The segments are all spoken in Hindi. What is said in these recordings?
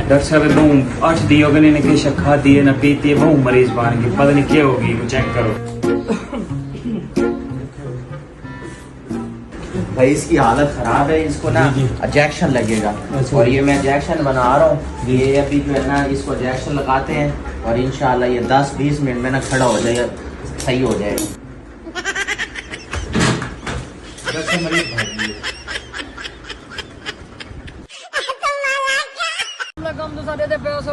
डॉक्टर साहब बहु 8 दी हो गए ने शक्खा दिए ना पीती है बहु मरीज बन गई पता नहीं क्या होगी चेक करो। भाई इसकी हालत खराब है, इसको ना इंजेक्शन लगेगा। और ये मैं इंजेक्शन बना रहा हूँ, ये अभी जो है ना इसको इंजेक्शन लगाते हैं और इंशाल्लाह ये 10-20 मिनट में ना खड़ा हो जाएगा, सही हो जाएगा।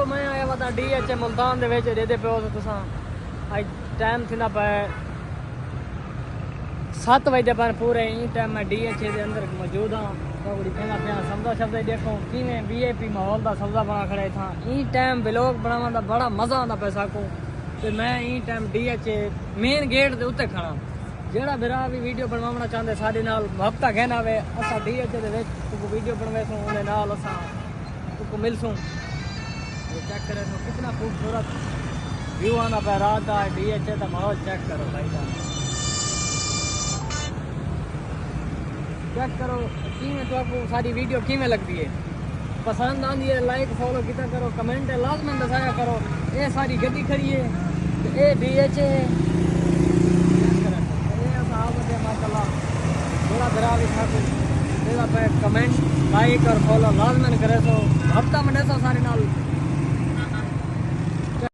मैं आया वा DH मुल्तान दे विच दे पियो तुसां अज टाइम थी ना पे 7 बजे पर पूरे ई टाइम मैं DH के अंदर मौजूद हाँ। थोड़ी पहला पिया समझा शब्द देखो किवें VIP माहौल का सौदा बना खड़े था। ई टाइम ब्लॉग बनाने का बड़ा मजा आता पैसा को। तो मैं ई टाइम DH मेन गेट के उत्ते खड़ा जेड़ा मेरा भी वीडियो बनवाना चाहते सारे नाल हफ्ता कहना वे असा DH दे विच तू वीडियो बनवेसूं उन्हें नाल असा तू मिलसूं। चेक करे तो कितना खूबसूरत व्यू आना पे रात का DH का माहौल चेक करो भाई साहब, चेक करो किमें तो आपको सारी वीडियो किमें लगती है, पसंद आती है लाइक फॉलो कितना करो, कमेंट लाजमन दसाया करो। ये सारी गड्डी खड़ी है ये DH है माशाल्लाह थोड़ा बरा भी था मेरा पे कमेंट लाइक और फॉलो लाजमन करे तो हफ्ता में सारे नाल